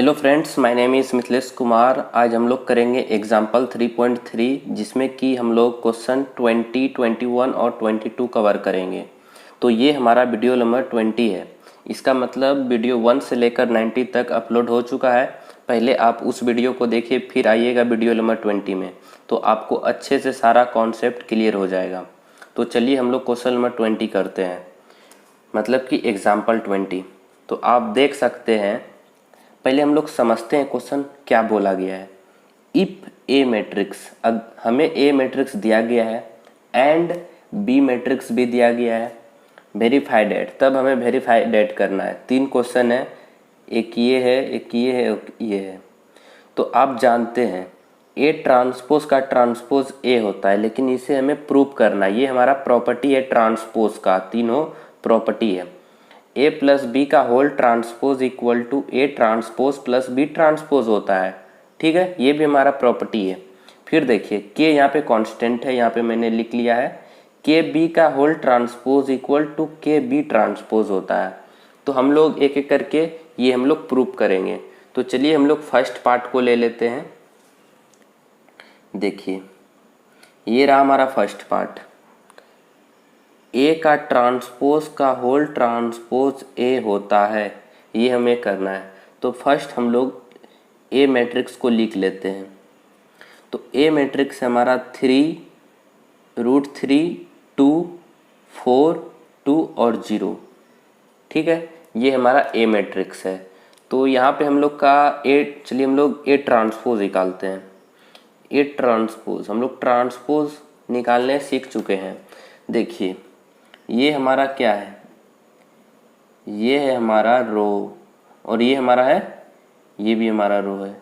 Hello friends, my name is Mithilesh Kumar. आज हम लोग करेंगे एग्जाम्पल 3.3 जिसमें कि हम लोग क्वेश्चन 20, 21 और 22 कवर करेंगे। तो ये हमारा वीडियो नंबर 20 है। इसका मतलब वीडियो 1 से लेकर 90 तक अपलोड हो चुका है। पहले आप उस वीडियो को देखिए, फिर आइएगा वीडियो नंबर 20 में, तो आपको अच्छे से सारा कॉन्सेप्ट क्लियर हो जाएगा। तो चलिए हम लोग क्वेश्चन नंबर 20 करते हैं, मतलब कि एग्जाम्पल 20। तो आप देख सकते हैं, पहले हम लोग समझते हैं क्वेश्चन क्या बोला गया है। इफ ए मैट्रिक्स, अब हमें ए मैट्रिक्स दिया गया है एंड बी मैट्रिक्स भी दिया गया है, वेरीफाइड एट, तब हमें वेरीफाइड एट करना है। 3 क्वेश्चन है, एक ये है, एक ये है, एक ये है। तो आप जानते हैं ए ट्रांसपोज का ट्रांसपोज ए होता है, लेकिन इसे हमें प्रूव करना है। ये हमारा प्रॉपर्टी है ट्रांसपोज का, तीनों प्रॉपर्टी है। ए प्लस बी का whole transpose equal to A transpose plus B transpose होता है। ठीक है, ये भी हमारा प्रॉपर्टी है। फिर देखिए के यहाँ पे कांस्टेंट है, यहाँ पे मैंने लिख लिया है के बी का होल ट्रांसपोज इक्वल टू के बी ट्रांसपोज होता है। तो हम लोग एक एक करके ये हम लोग प्रूव करेंगे। तो चलिए हम लोग फर्स्ट पार्ट को ले लेते हैं। देखिए ये रहा हमारा फर्स्ट पार्ट, ए का ट्रांसपोज का होल ट्रांसपोज ए होता है, ये हमें करना है। तो फर्स्ट हम लोग ए मैट्रिक्स को लिख लेते हैं। तो ए मैट्रिक्स हमारा 3√3, 2, 4, 2 और 0। ठीक है, ये हमारा ए मैट्रिक्स है। तो यहाँ पे हम लोग का ए, चलिए हम लोग ए ट्रांसपोज निकालते हैं। ए ट्रांसपोज हम लोग ट्रांसपोज निकालने सीख चुके हैं। देखिए ये हमारा क्या है, ये है हमारा रो, और ये हमारा है, ये भी हमारा रो है।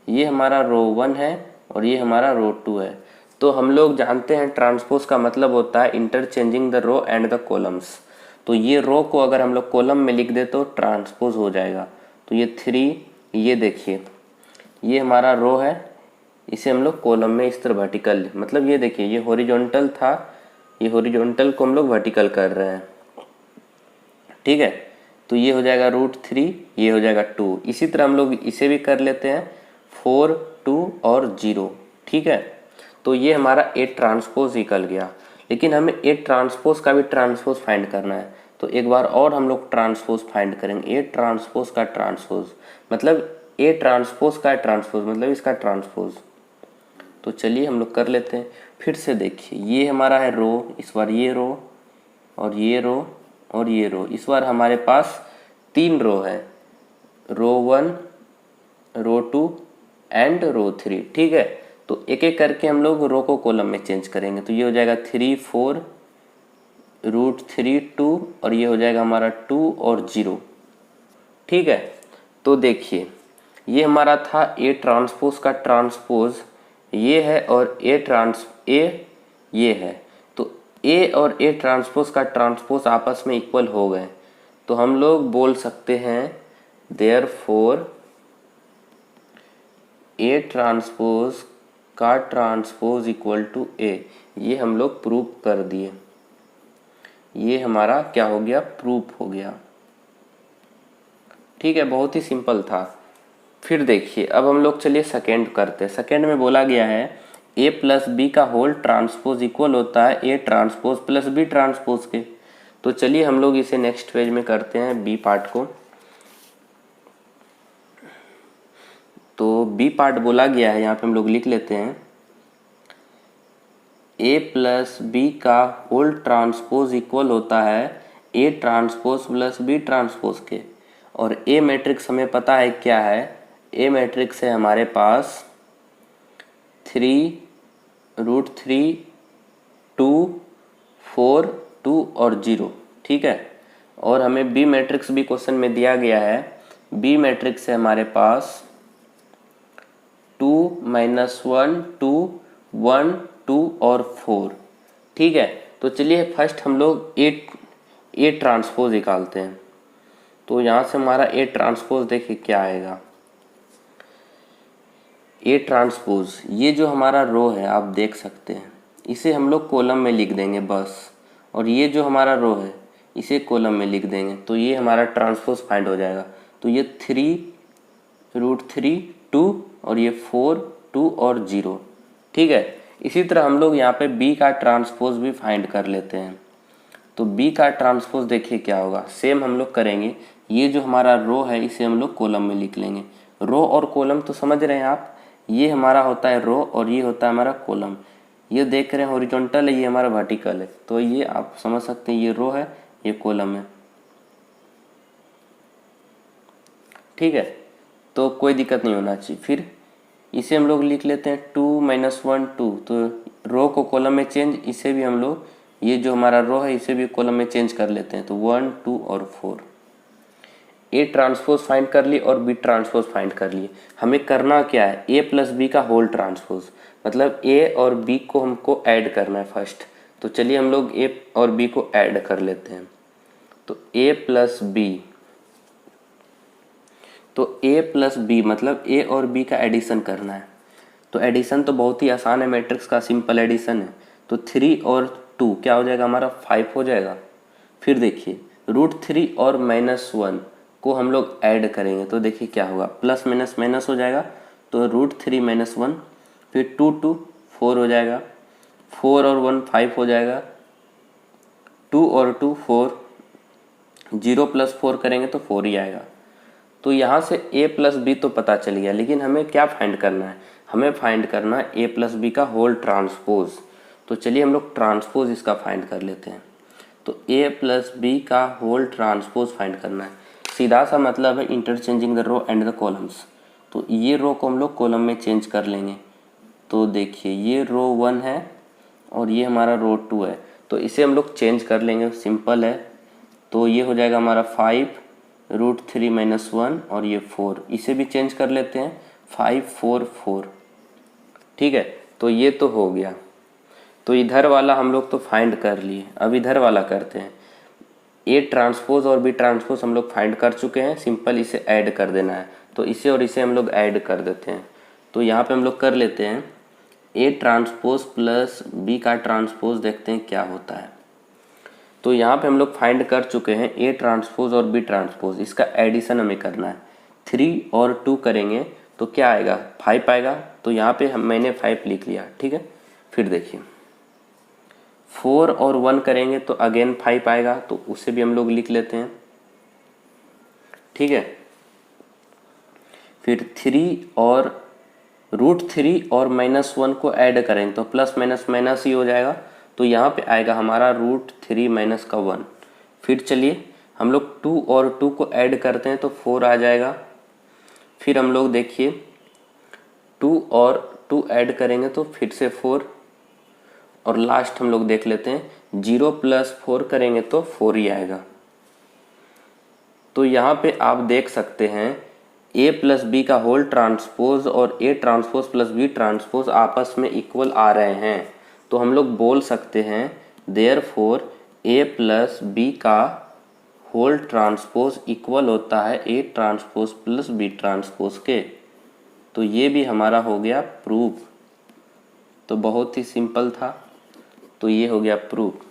ये हमारा रो 1 है और ये हमारा रो 2 है। तो हम लोग जानते हैं ट्रांसपोज का मतलब होता है interchanging the row and the columns. तो ये रो को अगर हम लोग कॉलम में लिख दे तो ट्रांसपोज हो जाएगा। तो ये 3, ये देखिए ये हमारा रो है, इसे हम लोग कॉलम में इस तरह वर्टिकल, मतलब ये देखिए ये हॉरिजॉन्टल था, ये हॉरिजॉन्टल को हम लोग वर्टिकल कर रहे हैं। ठीक है, तो ये हो जाएगा √3, ये हो जाएगा 2। इसी तरह हम लोग इसे भी कर लेते हैं 4, 2 और 0। ठीक है, तो ये हमारा ए ट्रांसपोज निकल गया। लेकिन हमें ए ट्रांसपोज का भी ट्रांसपोज फाइंड करना है। तो एक बार और हम लोग ट्रांसपोज फाइंड करेंगे। ए ट्रांसपोज का ट्रांसपोज मतलब ए ट्रांसपोज का ट्रांसपोज मतलब इसका ट्रांसपोज। तो चलिए हम लोग कर लेते हैं। फिर से देखिए ये हमारा है रो, इस बार ये रो और ये रो और ये रो। इस बार हमारे पास 3 रो है, रो 1, रो 2 एंड रो 3। ठीक है, तो एक एक करके हम लोग रो को कॉलम में चेंज करेंगे। तो ये हो जाएगा 3, 4, √3, 2 और ये हो जाएगा हमारा 2 और 0। ठीक है, तो देखिए ये हमारा था ए ट्रांसपोज का ट्रांसपोज, ये है, और ए ये है। तो ए और ए ट्रांसपोज का ट्रांसपोज आपस में इक्वल हो गए। तो हम लोग बोल सकते हैं देयरफॉर ए ट्रांसपोज का ट्रांसपोज इक्वल टू ए। ये हम लोग प्रूव कर दिए। ये हमारा क्या हो गया, प्रूफ हो गया। ठीक है, बहुत ही सिंपल था। फिर देखिए अब हम लोग चलिए सेकेंड करते हैं। सेकेंड में बोला गया है ए प्लस बी का होल ट्रांसपोज इक्वल होता है A transpose plus B transpose के। तो चलिए हम लोग इसे नेक्स्ट पेज में करते हैं, बी पार्ट को। तो बी पार्ट बोला गया है, यहाँ पे हम लोग लिख लेते हैं ए प्लस बी का होल ट्रांसपोज इक्वल होता है A transpose plus B transpose के। और ए मैट्रिक्स हमें पता है क्या है, ए मैट्रिक्स है हमारे पास 3√3, 2, 4, 2 और 0। ठीक है, और हमें बी मैट्रिक्स भी क्वेश्चन में दिया गया है। बी मैट्रिक्स है हमारे पास 2, -1, 2, 1, 2 और 4। ठीक है, तो चलिए फर्स्ट हम लोग ए ट्रांसपोज निकालते हैं। तो यहाँ से हमारा ए ट्रांसपोज देखिए क्या आएगा। ए ट्रांसपोज, ये जो हमारा रो है आप देख सकते हैं, इसे हम लोग कॉलम में लिख देंगे बस। और ये जो हमारा रो है इसे कॉलम में लिख देंगे, तो ये हमारा ट्रांसपोज फाइंड हो जाएगा। तो ये 3 √3 2 और ये 4 2 और 0। ठीक है, इसी तरह हम लोग यहाँ पे b का ट्रांसपोज भी फाइंड कर लेते हैं। तो b का ट्रांसपोज देखिए क्या होगा, सेम हम लोग करेंगे। ये जो हमारा रो है इसे हम लोग कॉलम में लिख लेंगे। रो और कॉलम तो समझ रहे हैं आप, ये हमारा होता है रो और ये होता है हमारा कॉलम। ये देख रहे हैं हॉरिजॉन्टल है, ये हमारा वर्टिकल है, तो ये आप समझ सकते हैं ये रो है ये कॉलम है। ठीक है, तो कोई दिक्कत नहीं होना चाहिए। फिर इसे हम लोग लिख लेते हैं 2 - 1 2, तो रो को कॉलम में चेंज, इसे भी हम लोग ये जो हमारा रो है इसे भी कॉलम में चेंज कर लेते हैं। तो 1 2 और 4 ए ट्रांसपोज फाइंड कर लिए और बी ट्रांसपोज फाइंड कर लिए। हमें करना क्या है, ए प्लस बी का होल ट्रांसपोज, मतलब ए और बी को हमको ऐड करना है फर्स्ट। तो चलिए हम लोग ए और बी को ऐड कर लेते हैं। तो ए प्लस बी, तो ए प्लस बी मतलब ए और बी का एडिशन करना है। तो एडिशन तो बहुत ही आसान है, मैट्रिक्स का सिंपल एडिशन है। तो 3 और 2 क्या हो जाएगा हमारा 5 हो जाएगा। फिर देखिए √3 और -1 को हम लोग ऐड करेंगे तो देखिए क्या होगा, प्लस माइनस माइनस हो जाएगा। तो √3 - 1, फिर 2 2 4 हो जाएगा, 4 और 1 5 हो जाएगा, 2 और 2 4, 0 + 4 करेंगे तो 4 ही आएगा। तो यहाँ से a प्लस बी तो पता चल गया, लेकिन हमें क्या फाइंड करना है, हमें फाइंड करना है a प्लस बी का होल ट्रांसपोज। तो चलिए हम लोग ट्रांसपोज इसका फाइंड कर लेते हैं। तो a प्लस बी का होल ट्रांसपोज फाइंड करना है, सीधा सा मतलब है interchanging the row and the columns. तो ये रो को हम लोग कॉलम में चेंज कर लेंगे। तो देखिए ये रो 1 है और ये हमारा रो 2 है, तो इसे हम लोग चेंज कर लेंगे, सिंपल है। तो ये हो जाएगा हमारा 5 √3 - 1 और ये 4, इसे भी चेंज कर लेते हैं 5 4 4। ठीक है, तो ये तो हो गया। तो इधर वाला हम लोग तो फाइंड कर लिए, अब इधर वाला करते हैं। ए ट्रांसपोज और बी ट्रांसपोज हम लोग फाइंड कर चुके हैं, सिंपल इसे ऐड कर देना है। तो इसे और इसे हम लोग ऐड कर देते हैं। तो यहाँ पे हम लोग कर लेते हैं ए ट्रांसपोज प्लस बी का ट्रांसपोज, देखते हैं क्या होता है। तो यहाँ पे हम लोग फाइंड कर चुके हैं ए ट्रांसपोज और बी ट्रांसपोज, इसका एडिशन हमें करना है। 3 और 2 करेंगे तो क्या आएगा 5 आएगा। तो यहाँ पे मैंने 5 लिख लिया। ठीक है, फिर देखिए 4 और 1 करेंगे तो अगेन 5 आएगा, तो उसे भी हम लोग लिख लेते हैं। ठीक है, फिर 3 और √3 और -1 को ऐड करेंगे तो प्लस माइनस माइनस ही हो जाएगा। तो यहाँ पे आएगा हमारा √3 - 1। फिर चलिए हम लोग 2 और 2 को ऐड करते हैं तो 4 आ जाएगा। फिर हम लोग देखिए 2 और 2 ऐड करेंगे तो फिर से 4, और लास्ट हम लोग देख लेते हैं 0 + 4 करेंगे तो 4 ही आएगा। तो यहाँ पे आप देख सकते हैं a प्लस बी का होल ट्रांसपोज और a transpose plus b transpose आपस में इक्वल आ रहे हैं। तो हम लोग बोल सकते हैं देयरफॉर a प्लस बी का होल ट्रांसपोज इक्वल होता है a transpose plus b transpose के। तो ये भी हमारा हो गया प्रूफ। तो बहुत ही सिंपल था, तो ये हो गया प्रूफ।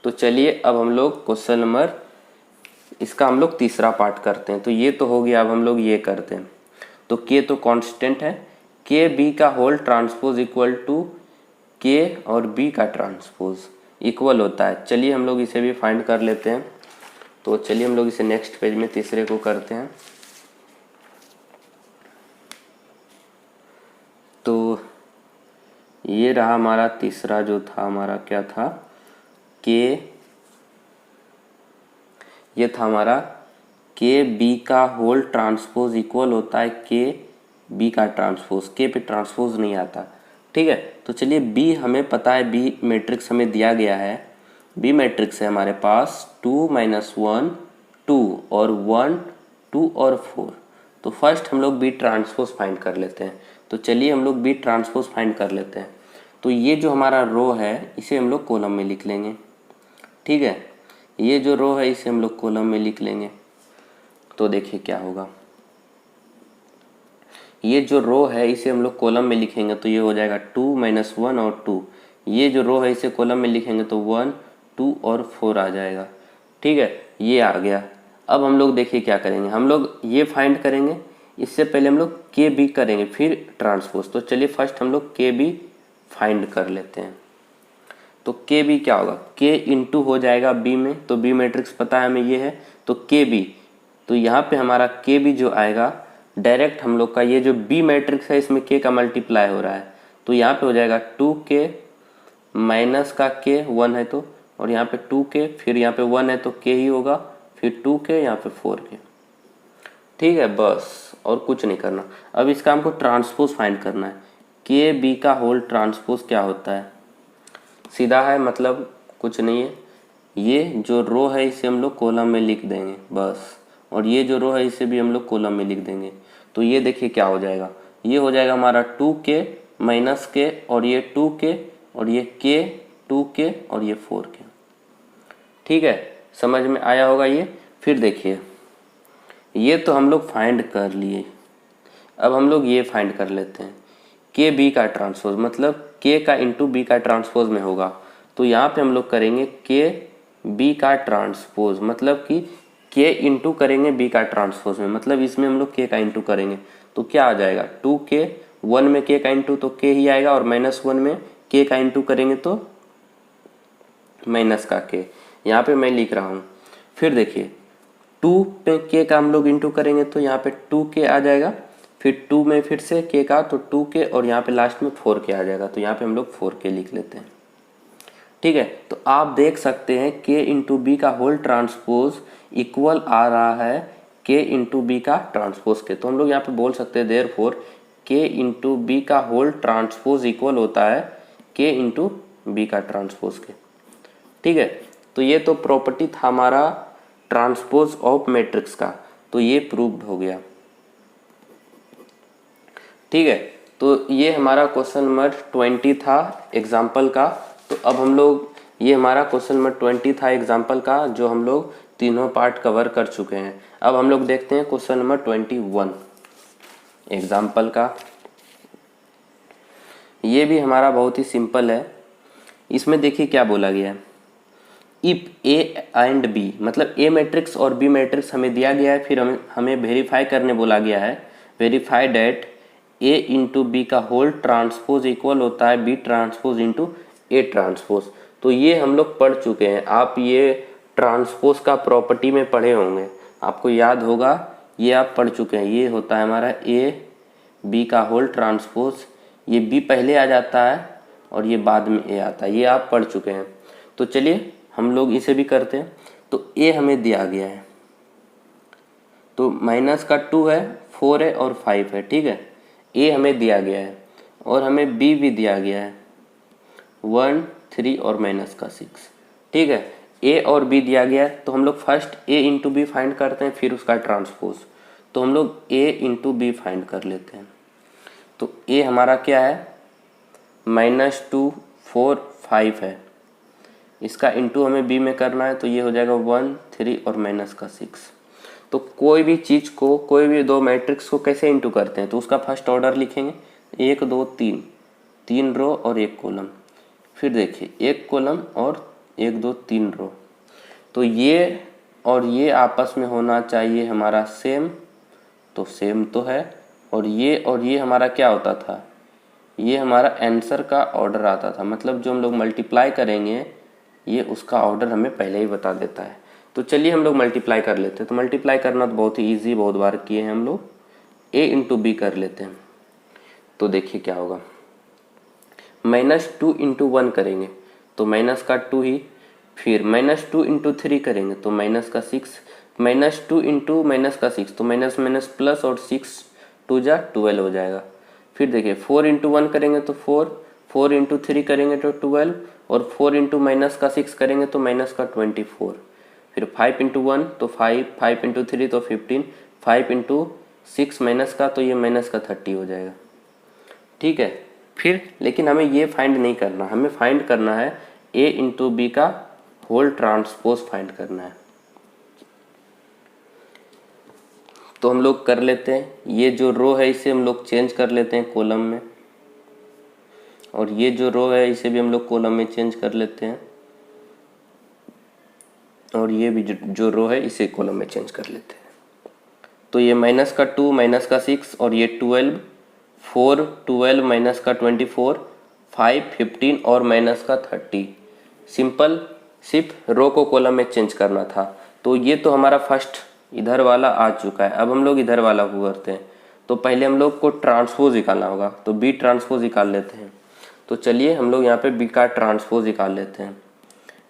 तो चलिए अब हम लोग क्वेश्चन नंबर, इसका हम लोग तीसरा पार्ट करते हैं। तो ये तो हो गया, अब हम लोग ये करते हैं। तो k तो कांस्टेंट है, के बी का होल ट्रांसपोज इक्वल टू के और b का ट्रांसपोज इक्वल होता है। चलिए हम लोग इसे भी फाइंड कर लेते हैं। तो चलिए हम लोग इसे नेक्स्ट पेज में तीसरे को करते हैं। तो ये रहा हमारा तीसरा, जो था हमारा क्या था, के, ये था हमारा के बी का होल ट्रांसपोज इक्वल होता है के बी का ट्रांसपोज, के पे ट्रांसपोज नहीं आता। ठीक है, तो चलिए बी हमें पता है, बी मैट्रिक्स हमें दिया गया है। बी मैट्रिक्स है हमारे पास 2 - 1 2 और 1 2 और 4। तो फर्स्ट हम लोग बी ट्रांसपोज फाइंड कर लेते हैं। तो चलिए हम लोग बी ट्रांसपोज फाइंड कर लेते हैं। तो ये जो हमारा रो है इसे हम लोग कॉलम में लिख लेंगे। ठीक है, ये जो रो है इसे हम लोग कॉलम में लिख लेंगे। तो देखिए क्या होगा, ये जो रो है इसे हम लोग कॉलम में लिखेंगे तो ये हो जाएगा 2 - 1 और 2। ये जो रो है इसे कॉलम में लिखेंगे तो 1 2 और 4 आ जाएगा। ठीक है, ये आ गया। अब हम लोग देखिए क्या करेंगे, हम लोग ये फाइंड करेंगे इससे पहले हम लोग के बी करेंगे फिर ट्रांसपोज। तो चलिए फर्स्ट हम लोग के बी फाइंड कर लेते हैं। तो के बी क्या होगा, के इंटू हो जाएगा बी में, तो बी मैट्रिक्स पता है हमें ये है, तो के बी, तो यहाँ पे हमारा के बी जो आएगा डायरेक्ट हम लोग का ये जो बी मैट्रिक्स है इसमें के का मल्टीप्लाई हो रहा है, तो यहाँ पे हो जाएगा 2k माइनस का के 1 है तो, और यहाँ पे 2k फिर यहाँ पे 1 है तो के ही होगा, फिर 2k यहाँ पे 4k। ठीक है, बस और कुछ नहीं करना। अब इसका हमको ट्रांसपोज फाइंड करना है। के बी का होल ट्रांसपोज क्या होता है, सीधा है, मतलब कुछ नहीं है। ये जो रो है इसे हम लोग कॉलम में लिख देंगे बस, और ये जो रो है इसे भी हम लोग कॉलम में लिख देंगे। तो ये देखिए क्या हो जाएगा, ये हो जाएगा हमारा 2k माइनस के, और ये 2k, और ये k 2k, और ये 4k। ठीक है, समझ में आया होगा ये। फिर देखिए ये तो हम लोग फाइंड कर लिए, अब हम लोग ये फाइंड कर लेते हैं के बी का ट्रांसपोज, मतलब के का इंटू बी का ट्रांसपोज में होगा। तो यहाँ पे हम लोग करेंगे के बी का ट्रांसपोज, मतलब कि के इंटू करेंगे बी का ट्रांसपोज में, मतलब इसमें हम लोग के का इंटू करेंगे। तो क्या आ जाएगा 2k, 1 में के का इंटू तो के ही आएगा, और -1 में के का इंटू करेंगे तो माइनस का के, यहाँ पे मैं लिख रहा हूँ। फिर देखिए 2 पे के का हम लोग इंटू करेंगे तो यहाँ पे 2k आ जाएगा, फिर 2 में फिर से के का तो 2k, और यहाँ पे लास्ट में 4k आ जाएगा, तो यहाँ पे हम लोग 4k लिख लेते हैं। ठीक है, तो आप देख सकते हैं k इंटू बी का होल ट्रांसपोज इक्वल आ रहा है k इंटू बी का ट्रांसपोज के। तो हम लोग यहाँ पे बोल सकते हैं देयरफॉर k इंटू बी का होल ट्रांसपोज इक्वल होता है k इंटू बी का ट्रांसपोज के। ठीक है, तो ये तो प्रॉपर्टी था हमारा ट्रांसपोज ऑफ मैट्रिक्स का, तो ये प्रूव्ड हो गया। ठीक है, तो ये हमारा क्वेश्चन नंबर 20 था एग्जाम्पल का। तो अब हम लोग, ये हमारा क्वेश्चन नंबर 20 था एग्जाम्पल का, जो हम लोग तीनों पार्ट कवर कर चुके हैं। अब हम लोग देखते हैं क्वेश्चन नंबर 21 एग्जाम्पल का। ये भी हमारा बहुत ही सिंपल है। इसमें देखिए क्या बोला गया है, इफ ए एंड बी, मतलब ए मैट्रिक्स और बी मैट्रिक्स हमें दिया गया है, फिर हमें वेरीफाई करने बोला गया है, verify that A into B का होल ट्रांसपोज इक्वल होता है B transpose into A transpose. तो ये हम लोग पढ़ चुके हैं, आप ये ट्रांसपोज का प्रॉपर्टी में पढ़े होंगे, आपको याद होगा, ये आप पढ़ चुके हैं। ये होता है हमारा ए बी का होल ट्रांसपोज, ये बी पहले आ जाता है और ये बाद में ए आता है, ये आप पढ़ चुके हैं। तो चलिए हम लोग इसे भी करते हैं। तो ए हमें दिया गया है, तो माइनस का 2 है, 4 है और 5 है। ठीक है, ए हमें दिया गया है, और हमें बी भी दिया गया है 1, 3 और माइनस का 6। ठीक है, ए और बी दिया गया है, तो हम लोग first A into B find करते हैं, फिर उसका ट्रांसपोज। तो हम लोग ए इंटू बी फाइंड कर लेते हैं। तो ए हमारा क्या है, -2, 4, 5 है, इसका इंटू हमें बी में करना है, तो ये हो जाएगा 1, 3 और माइनस का 6। तो कोई भी चीज़ को, कोई भी दो मैट्रिक्स को कैसे इंटू करते हैं, तो उसका फर्स्ट ऑर्डर लिखेंगे 1, 2, 3, 3 रो और 1 कॉलम। फिर देखिए 1 कॉलम और 1, 2, 3 रो, तो ये और ये आपस में होना चाहिए हमारा सेम, तो सेम तो है, और ये हमारा क्या होता था, ये हमारा आंसर का ऑर्डर आता था, मतलब जो हम लोग मल्टीप्लाई करेंगे ये उसका ऑर्डर हमें पहले ही बता देता है। तो चलिए हम लोग मल्टीप्लाई कर लेते हैं। तो मल्टीप्लाई करना तो बहुत ही ईजी, बहुत बार किए हैं हम लोग। ए इंटू बी कर लेते हैं, तो देखिए क्या होगा, -2 इंटू 1 करेंगे तो माइनस का 2 ही, फिर -2 इंटू 3 करेंगे तो माइनस का 6, -2 इंटू माइनस का 6 तो माइनस माइनस प्लस, और 6 2 जा 12 हो जाएगा। फिर देखिए 4 इंटू 1 करेंगे तो 4, 4 इंटू 3 करेंगे तो 12, और 4 इंटू माइनस का 6 करेंगे तो माइनस का 24। फिर 5 इंटू 1 तो 5, 5 इंटू 3 तो 15, 5 इंटू 6 माइनस का, तो ये माइनस का 30 हो जाएगा। ठीक है, फिर लेकिन हमें ये फाइंड नहीं करना, हमें फाइंड करना है ए इंटू बी का होल ट्रांसपोज फाइंड करना है। तो हम लोग कर लेते हैं, ये जो रो है इसे हम लोग चेंज कर लेते हैं कॉलम में, और ये जो रो है इसे भी हम लोग कॉलम में चेंज कर लेते हैं, और ये भी जो रो है इसे कॉलम में चेंज कर लेते हैं। तो ये माइनस का 2 माइनस का 6 और ये 12, 4 12 माइनस का 24, 5 15 और माइनस का 30। सिंपल, सिर्फ रो को कॉलम में चेंज करना था। तो ये तो हमारा फर्स्ट इधर वाला आ चुका है। अब हम लोग इधर वाला को करते हैं। तो पहले हम लोग को ट्रांसपोज निकालना होगा, तो बी ट्रांसपोज निकाल लेते हैं। तो चलिए हम लोग यहाँ पे बी का ट्रांसपोज निकाल लेते हैं।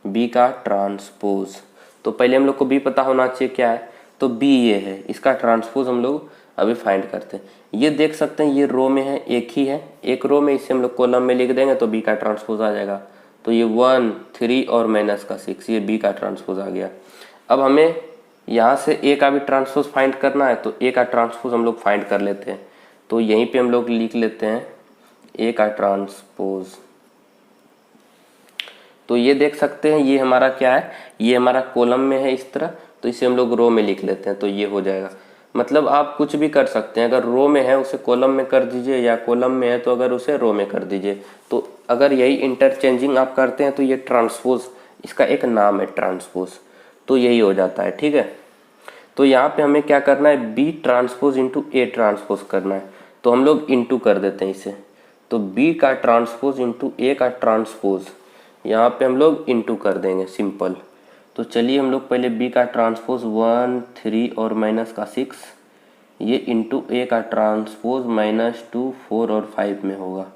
बी का ट्रांसपोज, तो पहले हम लोग को बी पता होना चाहिए क्या है, तो बी ये है, इसका ट्रांसपोज हम लोग अभी फाइंड करते हैं। ये देख सकते हैं ये रो में है, एक ही है, एक रो में, इसे हम लोग कॉलम में लिख देंगे तो बी का ट्रांसपोज आ जाएगा। तो ये 1 3 और माइनस का 6, ये बी का ट्रांसपोज आ गया। अब हमें यहाँ से ए का भी ट्रांसपोज फाइंड करना है, तो ए का ट्रांसपोज हम लोग फाइंड कर लेते हैं। तो यहीं पे हम लोग लिख लेते हैं ए का ट्रांसपोज। तो ये देख सकते हैं ये हमारा क्या है, ये हमारा कॉलम में है इस तरह, तो इसे हम लोग रो में लिख लेते हैं। तो ये हो जाएगा, मतलब आप कुछ भी कर सकते हैं, अगर रो में है उसे कॉलम में कर दीजिए, या कॉलम में है तो अगर उसे रो में कर दीजिए। तो अगर यही इंटरचेंजिंग आप करते हैं तो ये ट्रांसपोज, इसका एक नाम है ट्रांसपोज, तो यही हो जाता है। ठीक है, तो यहाँ पे हमें क्या करना है, B transpose into A transpose करना है। तो हम लोग इंटू कर देते हैं इसे, तो बी का ट्रांसपोज इंटू ए का ट्रांसपोज, यहाँ पे हम लोग इंटू कर देंगे, सिंपल। तो चलिए हम लोग पहले बी का ट्रांसपोज 1 3 और माइनस का 6, ये इंटू ए का ट्रांसपोज -2 4 और 5 में होगा।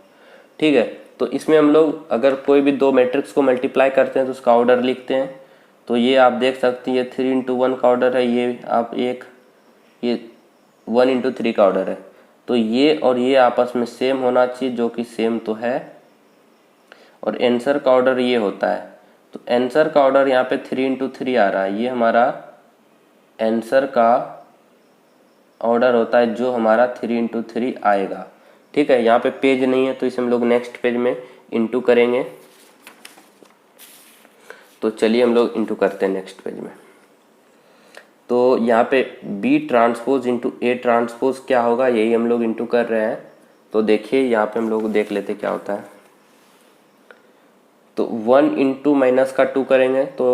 ठीक है, तो इसमें हम लोग अगर कोई भी दो मैट्रिक्स को मल्टीप्लाई करते हैं तो उसका ऑर्डर लिखते हैं। तो ये आप देख सकते हैं ये 3 इंटू 1 का ऑर्डर है, ये आप ये 1 इंटू 3 का ऑर्डर है। तो ये और ये आपस में सेम होना चाहिए, जो कि सेम तो है, और आंसर का ऑर्डर ये होता है। तो आंसर का ऑर्डर यहाँ पे 3 इंटू 3 आ रहा है, ये हमारा आंसर का ऑर्डर होता है जो हमारा 3 इंटू 3 आएगा। ठीक है, यहाँ पे पेज नहीं है तो इसे हम लोग नेक्स्ट पेज में इंटू करेंगे। तो चलिए हम लोग इंटू करते हैं नेक्स्ट पेज में। तो यहाँ पे B transpose into A transpose क्या होगा, यही हम लोग इंटू कर रहे हैं। तो देखिए यहाँ पे हम लोग देख लेते क्या होता है। तो 1 इंटू माइनस का 2 करेंगे तो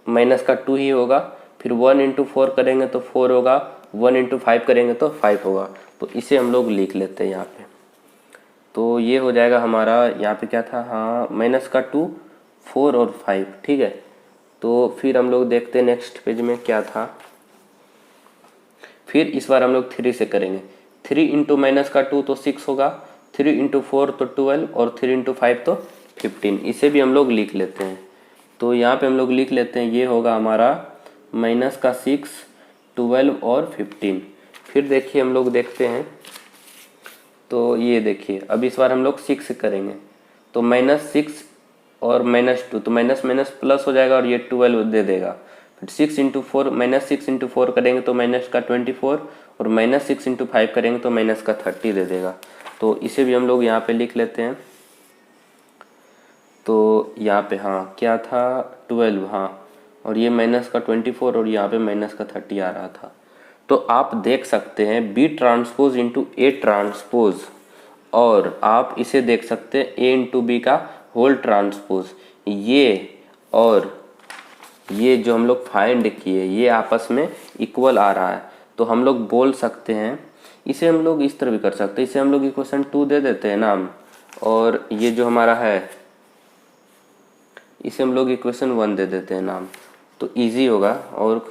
माइनस का 2 ही होगा, फिर 1 इंटू 4 करेंगे तो 4 होगा, 1 इंटू 5 करेंगे तो 5 होगा। तो इसे हम लोग लिख लेते हैं यहाँ पे। तो ये हो जाएगा हमारा, यहाँ पे क्या था, हाँ माइनस का 2 4 और 5। ठीक है, तो फिर हम लोग देखते हैं नेक्स्ट पेज में क्या था। फिर इस बार हम लोग 3 से करेंगे। 3 इंटू माइनस का 2 तो 6 होगा, 3 इंटू 4 तो 12 और 3 इंटू 5 तो 15। इसे भी हम लोग लिख लेते हैं। तो यहाँ पे हम लोग लिख लेते हैं, ये होगा हमारा माइनस का 6 12 और 15। फिर देखिए हम लोग देखते हैं, तो ये देखिए अब इस बार हम लोग 6 से करेंगे। तो -6 और -2, तो माइनस माइनस प्लस हो जाएगा और ये 12 दे देगा। फिर 6 इंटू 4 -6 इंटू 4 करेंगे तो माइनस का 24, और -6 इंटू 5 करेंगे तो माइनस का 30 दे देगा। तो इसे भी हम लोग यहाँ पे लिख लेते हैं। तो यहाँ पे हाँ क्या था, 12, हाँ, और ये माइनस का 24 और यहाँ पे माइनस का 30 आ रहा था। तो आप देख सकते हैं B transpose into A transpose, और आप इसे देख सकते हैं ए इंटू बी का होल ट्रांसपोज। ये और ये जो हम लोग फाइंड किए ये आपस में इक्वल आ रहा है। तो हम लोग बोल सकते हैं, इसे हम लोग इस तरह भी कर सकते हैं, इसे हम लोग इक्वेशन 2 दे देते हैं नाम, और ये जो हमारा है इसे हम लोग इक्वेशन 1 दे देते हैं नाम, तो इजी होगा। और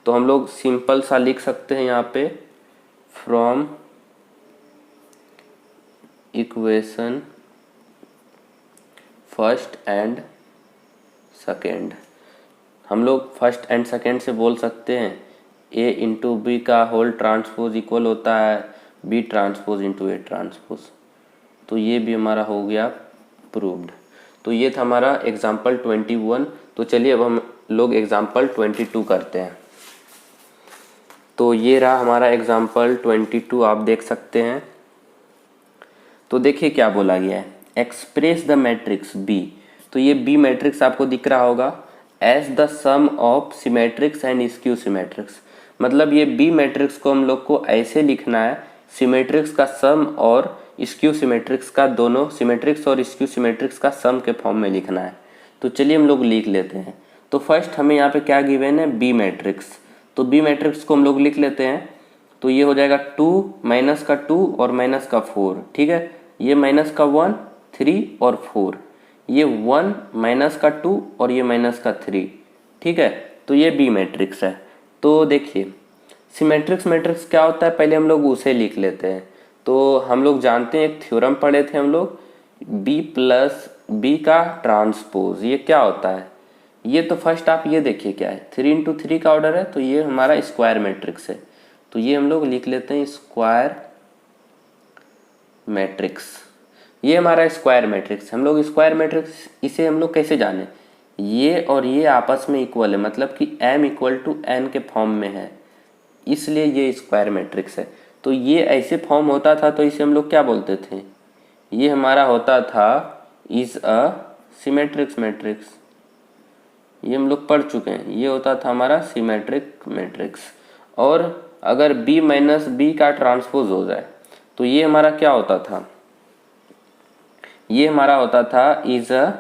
तो हम लोग सिंपल सा लिख सकते हैं यहाँ पे, from equation first and second, हम लोग फर्स्ट एंड सेकेंड से बोल सकते हैं ए इंटू बी का होल ट्रांसपोज इक्वल होता है B transpose into A transpose. तो ये भी हमारा हो गया प्रूव्ड। तो ये था हमारा एग्जाम्पल 21। तो चलिए अब हम लोग एग्जाम्पल 22 करते हैं। तो ये रहा हमारा एग्जाम्पल 22, आप देख सकते हैं। तो देखिए क्या बोला गया है, एक्सप्रेस द मैट्रिक्स बी। तो ये बी मैट्रिक्स आपको दिख रहा होगा, as the sum of symmetrics and skew symmetrics. मतलब ये बी मैट्रिक्स को हम लोग को ऐसे लिखना है, सिमेट्रिक्स का सम और स्क्यू सिमेट्रिक्स का, दोनों सिमेट्रिक्स और स्क्यू सिमेट्रिक्स का सम के फॉर्म में लिखना है। तो चलिए हम लोग लिख लेते हैं। तो फर्स्ट हमें यहाँ पे क्या गिवन है, बी मैट्रिक्स। तो बी मैट्रिक्स को हम लोग लिख लेते हैं। तो ये हो जाएगा 2 माइनस का 2 और माइनस का 4, ठीक है। ये माइनस का 1, 3 और 4, ये 1 माइनस का 2 और ये माइनस का 3, ठीक है। तो ये बी मैट्रिक्स है। तो देखिए सिमेट्रिक्स मैट्रिक्स क्या होता है, पहले हम लोग उसे लिख लेते हैं। तो हम लोग जानते हैं, एक थ्योरम पढ़े थे हम लोग, बी प्लस बी का ट्रांसपोज, ये क्या होता है। ये तो फर्स्ट आप ये देखिए क्या है, 3 इंटू 3 का ऑर्डर है, तो ये हमारा स्क्वायर मैट्रिक्स है। तो ये हम लोग लिख लेते हैं स्क्वायर मैट्रिक्स, ये हमारा स्क्वायर मैट्रिक्स। हम लोग स्क्वायर मैट्रिक्स इसे हम लोग कैसे जाने, ये और ये आपस में इक्वल है, मतलब कि m इक्वल टू n के फॉर्म में है, इसलिए ये स्क्वायर मैट्रिक्स है। तो ये ऐसे फॉर्म होता था तो इसे हम लोग क्या बोलते थे, ये हमारा होता था इज अ सिमेट्रिक्स मैट्रिक्स, ये हम लोग पढ़ चुके हैं, ये होता था हमारा सिमेट्रिक मैट्रिक्स। और अगर b माइनस बी का ट्रांसपोज हो जाए तो ये हमारा क्या होता था, ये हमारा होता था इज अ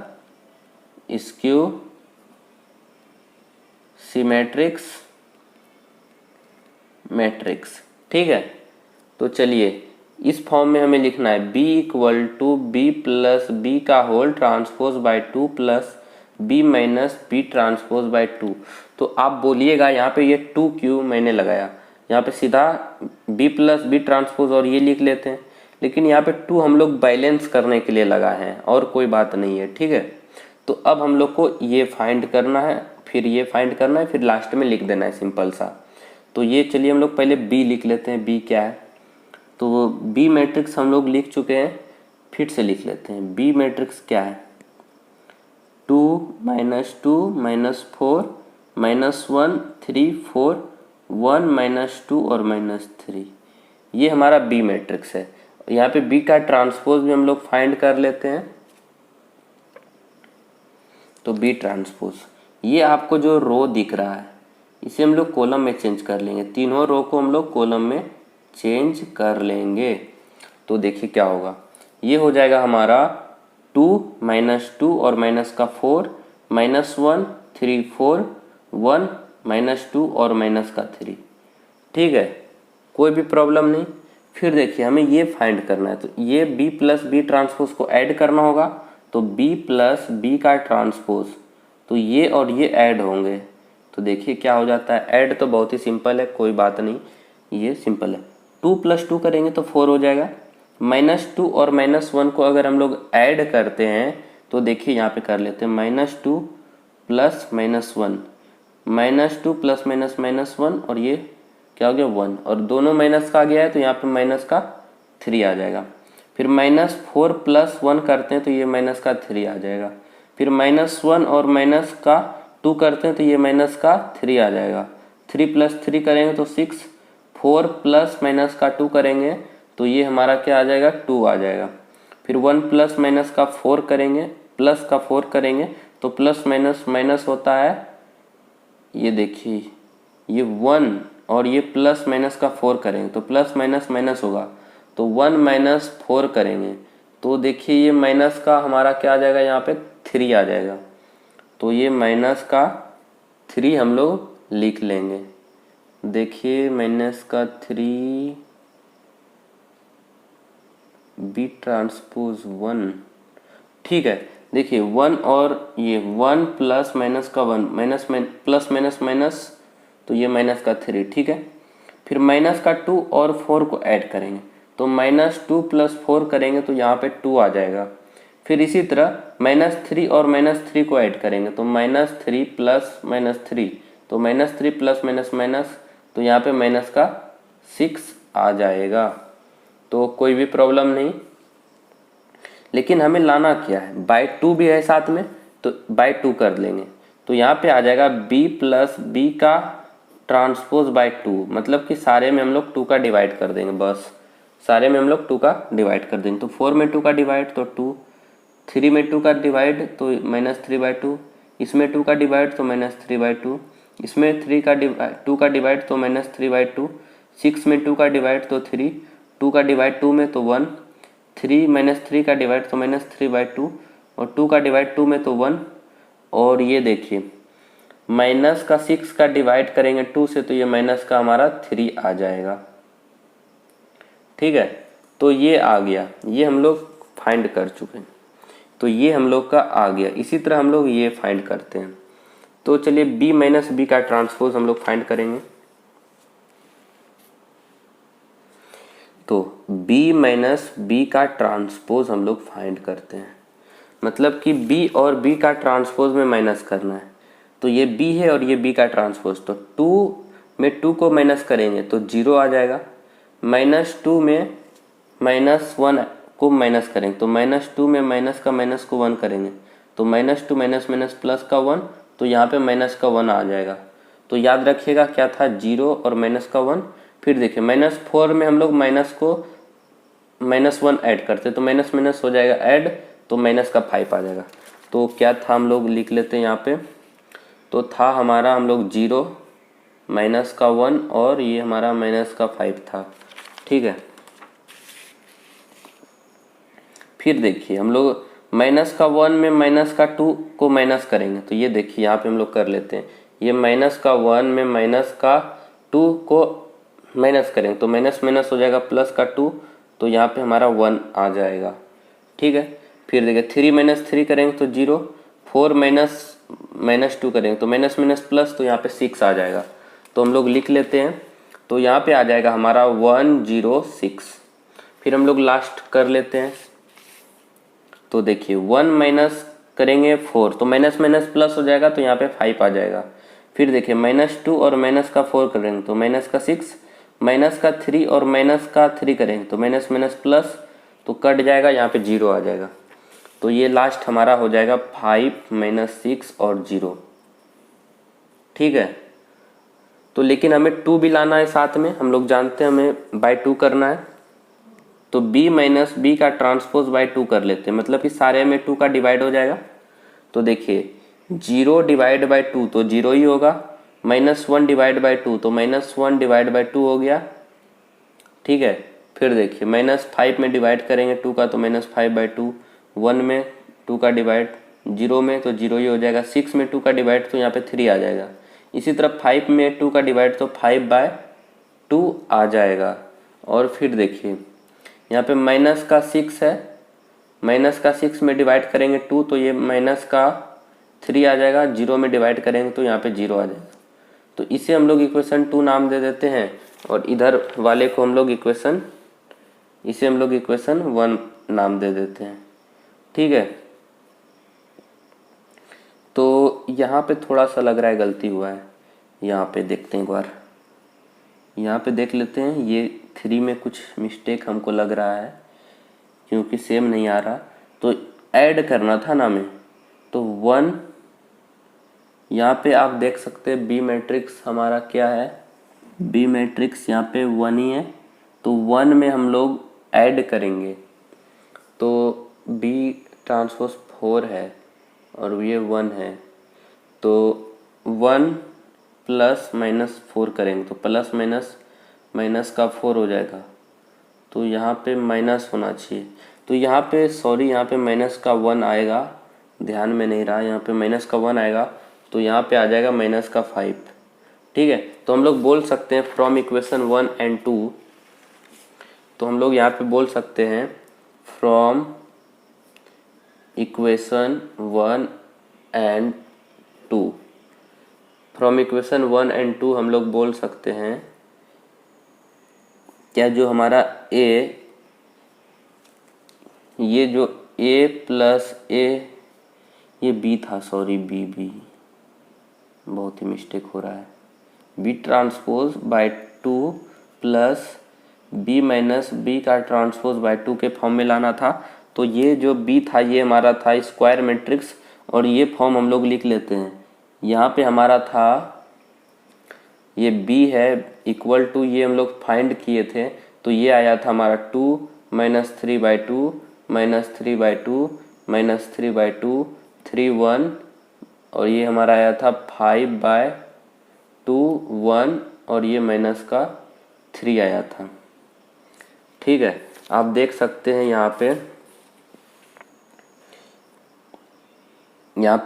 स्क्यू सिमेट्रिक्स मैट्रिक्स, ठीक है। तो चलिए इस फॉर्म में हमें लिखना है b equal to B plus B का whole transpose by 2 plus b minus B transpose by 2। तो आप बोलिएगा यहाँ पे ये 2 क्यों मैंने लगाया, यहाँ पे सीधा b प्लस बी ट्रांसपोज और ये लिख लेते हैं, लेकिन यहाँ पे 2 हम लोग बैलेंस करने के लिए लगाए हैं और कोई बात नहीं है, ठीक है। तो अब हम लोग को ये फाइंड करना है, फिर ये फाइंड करना है, फिर लास्ट में लिख देना है सिंपल सा। तो ये चलिए हम लोग पहले b लिख लेते हैं, b क्या है। तो बी मैट्रिक्स हम लोग लिख चुके हैं, फिर से लिख लेते हैं। बी मैट्रिक्स क्या है, 2 माइनस 2 माइनस 4 माइनस 1 3 4 1 माइनस 2 और माइनस 3, ये हमारा बी मैट्रिक्स है। यहाँ पे बी का ट्रांसपोज भी हम लोग फाइंड कर लेते हैं। तो बी ट्रांसपोज, ये आपको जो रो दिख रहा है इसे हम लोग कॉलम में चेंज कर लेंगे, तीनों रो को हम लोग कॉलम में चेंज कर लेंगे। तो देखिए क्या होगा, ये हो जाएगा हमारा 2 माइनस 2 और माइनस का 4 माइनस 1 3 4 1 माइनस 2 और माइनस का 3, ठीक है, कोई भी प्रॉब्लम नहीं। फिर देखिए हमें ये फाइंड करना है, तो ये b प्लस बी ट्रांसपोज को ऐड करना होगा। तो b प्लस बी का ट्रांसपोज, तो ये और ये ऐड होंगे। तो देखिए क्या हो जाता है, ऐड तो बहुत ही सिंपल है, कोई बात नहीं, ये सिंपल है। 2 प्लस 2 करेंगे तो 4 हो जाएगा। माइनस 2 और माइनस 1 को अगर हम लोग ऐड करते हैं तो देखिए यहाँ पे कर लेते हैं minus 2 plus minus 1, minus 2 plus minus minus 1 और ये क्या हो गया 1, और दोनों माइनस का आ गया है तो यहाँ पे माइनस का 3 आ जाएगा। फिर माइनस 4 प्लस 1 करते हैं तो ये माइनस का 3 आ जाएगा। फिर माइनस 1 और माइनस का 2 करते हैं तो ये माइनस का 3 आ जाएगा। 3 प्लस 3 करेंगे तो 6, 4 प्लस माइनस का 2 करेंगे तो ये हमारा क्या आ जाएगा 2 आ जाएगा। फिर 1 प्लस माइनस का 4 करेंगे, प्लस का 4 करेंगे तो प्लस माइनस माइनस होता है, ये देखिए ये 1 और ये प्लस माइनस का 4 करेंगे तो प्लस माइनस माइनस होगा, तो 1 माइनस 4 करेंगे तो देखिए ये माइनस का हमारा क्या आ जाएगा, यहाँ पे 3 आ जाएगा। तो ये माइनस का 3 हम लोग लिख लेंगे। देखिए माइनस का 3 बी ट्रांसपोज 1, ठीक है। देखिए 1 और ये 1 प्लस माइनस का 1 माइनस प्लस माइनस माइनस, तो ये माइनस का 3, ठीक है। फिर माइनस का 2 और 4 को ऐड करेंगे तो माइनस 2 प्लस 4 करेंगे तो यहाँ पे 2 आ जाएगा। फिर इसी तरह माइनस 3 और माइनस 3 को ऐड करेंगे तो माइनस 3 प्लस माइनस 3, तो माइनस 3 प्लस माइनस माइनस, तो यहाँ पे माइनस का 6 आ जाएगा। तो कोई भी प्रॉब्लम नहीं, लेकिन हमें लाना क्या है, बाय 2 भी है साथ में तो बाय 2 कर लेंगे। तो यहाँ पे आ जाएगा b प्लस बी का ट्रांसपोज बाय 2, मतलब कि सारे में हम लोग 2 का डिवाइड कर देंगे, बस सारे में हम लोग 2 का डिवाइड कर देंगे। तो 4 में 2 का डिवाइड तो 2, 3 में 2 का डिवाइड तो माइनस 3/2, इसमें 2 का डिवाइड तो माइनस 3/2, इसमें 2 का डिवाइड तो माइनस 3/2, 6 में 2 का डिवाइड तो 3, 2 का डिवाइड 2 में तो 1, 3 माइनस 3 का डिवाइड तो माइनस 3/2 और 2 का डिवाइड 2 में तो 1। और ये देखिए माइनस का 6 का डिवाइड करेंगे 2 से तो ये माइनस का हमारा 3 आ जाएगा। ठीक है, तो ये आ गया, ये हम लोग फाइंड कर चुके हैं, तो ये हम लोग का आ गया। इसी तरह हम लोग ये फाइंड करते हैं। तो चलिए b माइनस बी का ट्रांसपोज हम लोग फाइंड करेंगे। तो b माइनस बी का ट्रांसपोज हम लोग फाइंड करते हैं, मतलब कि b और b का ट्रांसपोज में माइनस करना है। तो ये b है और ये b का ट्रांसपोज, तो 2 में 2 को माइनस करेंगे तो 0 आ जाएगा। -2 में -1 को माइनस करेंगे तो -2 में माइनस का माइनस को 1 करेंगे तो -2 माइनस माइनस प्लस का 1, तो यहाँ पे माइनस का 1 आ जाएगा। तो याद रखिएगा क्या था, 0 और माइनस का 1। फिर देखिए -4 में हम लोग माइनस को -1 ऐड करते तो माइनस माइनस हो जाएगा ऐड, तो माइनस का 5 आ जाएगा। तो क्या था, हम लोग लिख लेते हैं यहाँ पे, तो था हमारा हम लोग 0 माइनस का 1 और ये हमारा माइनस का 5 था। ठीक है, फिर देखिए हम लोग माइनस का 1 में माइनस का 2 को माइनस करेंगे, तो ये देखिए यहाँ पे हम लोग कर लेते हैं। ये माइनस का 1 में माइनस का 2 को माइनस करेंगे तो माइनस माइनस हो जाएगा प्लस का 2, तो यहाँ पे हमारा 1 आ जाएगा। ठीक है, फिर देखिए 3 माइनस 3 करेंगे तो 0, 4 माइनस 2 करेंगे तो माइनस माइनस प्लस, तो यहाँ पे 6 आ जाएगा। तो हम लोग लिख लेते हैं, तो यहाँ पे आ जाएगा हमारा 106। फिर हम लोग लास्ट कर लेते हैं, तो देखिए 1 माइनस करेंगे 4 तो माइनस माइनस प्लस हो जाएगा, तो यहाँ पे 5 आ जाएगा। फिर देखिए -2 और माइनस का 4 करेंगे तो माइनस का 6, माइनस का 3 और माइनस का 3 करेंगे तो माइनस माइनस प्लस, तो कट जाएगा, यहाँ पे 0 आ जाएगा। तो ये लास्ट हमारा हो जाएगा 5 - 6 और 0। ठीक है, तो लेकिन हमें 2 भी लाना है साथ में, हम लोग जानते हैं हमें बाय 2 करना है, तो b माइनस बी का ट्रांसपोज बाय 2 कर लेते हैं, मतलब कि सारे में 2 का डिवाइड हो जाएगा। तो देखिए 0 डिवाइड बाय 2 तो 0 ही होगा, -1 डिवाइड बाय 2 तो -1 डिवाइड बाय 2 हो गया। ठीक है, फिर देखिए -5 में डिवाइड करेंगे 2 का तो -5/2, 1 में 2 का डिवाइड 0 में तो 0 ही हो जाएगा, 6 में 2 का डिवाइड तो यहाँ पे 3 आ जाएगा। इसी तरह 5 में 2 का डिवाइड तो 5/2 आ जाएगा। और फिर देखिए यहाँ पे माइनस का 6 है, माइनस का 6 में डिवाइड करेंगे 2 तो ये माइनस का 3 आ जाएगा, 0 में डिवाइड करेंगे तो यहाँ पे 0 आ जाएगा। तो इसे हम लोग इक्वेशन 2 नाम दे देते हैं, और इधर वाले को हम लोग इसे हम लोग इक्वेशन 1 नाम दे देते हैं। ठीक है, तो यहाँ पे थोड़ा सा लग रहा है गलती हुआ है, यहाँ पे देखते हैं एक बार, यहाँ पे देख लेते हैं। ये 3 में कुछ मिस्टेक हमको लग रहा है, क्योंकि सेम नहीं आ रहा, तो ऐड करना था ना हमें, तो 1 यहाँ पे आप देख सकते हैं। बी मैट्रिक्स हमारा क्या है, बी मैट्रिक्स यहाँ पे 1 ही है, तो 1 में हम लोग ऐड करेंगे, तो बी ट्रांसपोज 4 है और ये 1 है, तो 1 प्लस माइनस 4 करेंगे तो प्लस माइनस माइनस का 4 हो जाएगा, तो यहाँ पे माइनस होना चाहिए। तो यहाँ पे सॉरी, यहाँ पे माइनस का 1 आएगा, ध्यान में नहीं रहा, यहाँ पे माइनस का 1 आएगा, तो यहाँ पे आ जाएगा माइनस का 5। ठीक है, तो हम लोग बोल सकते हैं फ्रॉम इक्वेशन 1 एंड 2, तो हम लोग यहाँ पे बोल सकते हैं from equation 1 and 2, from equation 1 and 2 हम लोग बोल सकते हैं क्या, जो हमारा a, ये जो a प्लस a, ये b था, सॉरी b बहुत ही मिस्टेक हो रहा है, b transpose by 2 plus b minus B का ट्रांसपोज बाय 2 के फॉर्म में लाना था। तो ये जो b था ये हमारा था स्क्वायर मैट्रिक्स, और ये फॉर्म हम लोग लिख लेते हैं। यहाँ पे हमारा था ये b है इक्वल टू, ये हम लोग फाइंड किए थे, तो ये आया था हमारा 2 - 3/2 - 3/2 - 3/2 3 1, और ये हमारा आया था 5/2 1, और ये माइनस का 3 आया था। ठीक है, आप देख सकते हैं यहाँ पे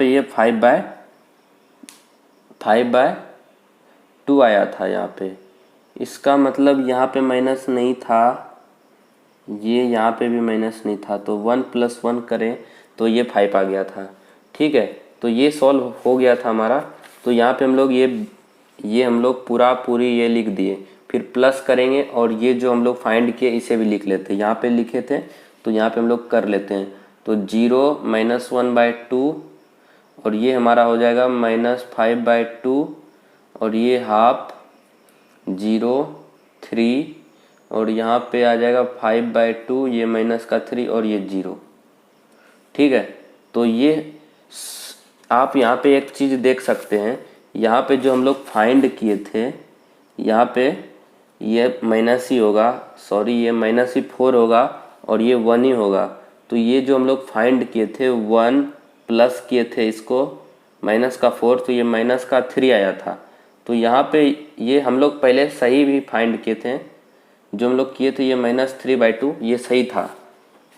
ये 5/2 आया था यहाँ पे, इसका मतलब यहाँ पे माइनस नहीं था, ये यहाँ पे भी माइनस नहीं था, तो 1 + 1 करें तो ये 5 आ गया था। ठीक है, तो ये सॉल्व हो गया था हमारा। तो यहाँ पे हम लोग ये हम लोग पूरी ये लिख दिए, फिर प्लस करेंगे और ये जो हम लोग फाइंड किए इसे भी लिख लेते हैं। यहाँ पे लिखे थे तो यहाँ पे हम लोग कर लेते हैं। तो 0 - 1/2 और ये हमारा हो जाएगा -5/2 और ये हाफ 0 3 और यहाँ पे आ जाएगा 5/2, ये -3 और ये 0। ठीक है, तो ये आप यहाँ पे एक चीज़ देख सकते हैं, यहाँ पे जो हम लोग फाइंड किए थे यहाँ पे ये माइनस ही होगा, सॉरी ये -4 होगा और ये 1 ही होगा। तो ये जो हम लोग फाइंड किए थे 1 प्लस किए थे इसको -4, तो ये -3 आया था। तो यहाँ पे ये हम लोग पहले सही भी फाइंड किए थे, जो हम लोग किए थे ये -3/2 ये सही था।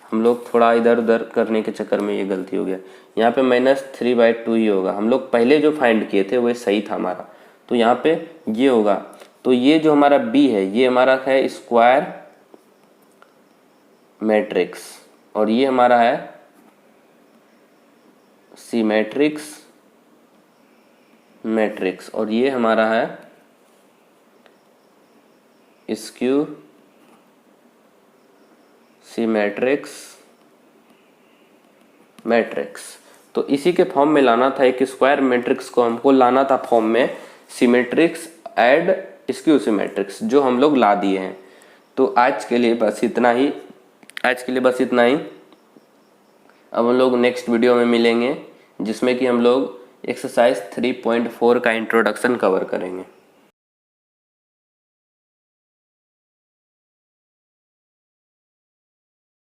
हम लोग थोड़ा इधर उधर करने के चक्कर में ये गलती हो गया। यहाँ पे -3/2 ही होगा, हम लोग पहले जो फाइंड किए थे वो सही था हमारा। तो यहाँ पे ये होगा। तो ये जो हमारा बी है ये हमारा है स्क्वायर मैट्रिक्स और ये हमारा है सिमेट्रिक्स मैट्रिक्स और ये हमारा है स्क्यू सिमेट्रिक्स मैट्रिक्स। तो इसी के फॉर्म में लाना था, एक स्क्वायर मैट्रिक्स को हमको लाना था फॉर्म में सिमेट्रिक्स एंड स्क्यू सिमेट्रिक्स, जो हम लोग ला दिए हैं। तो आज के लिए बस इतना ही। अब हम लोग नेक्स्ट वीडियो में मिलेंगे जिसमें कि हम लोग एक्सरसाइज 3.4 का इंट्रोडक्शन कवर करेंगे।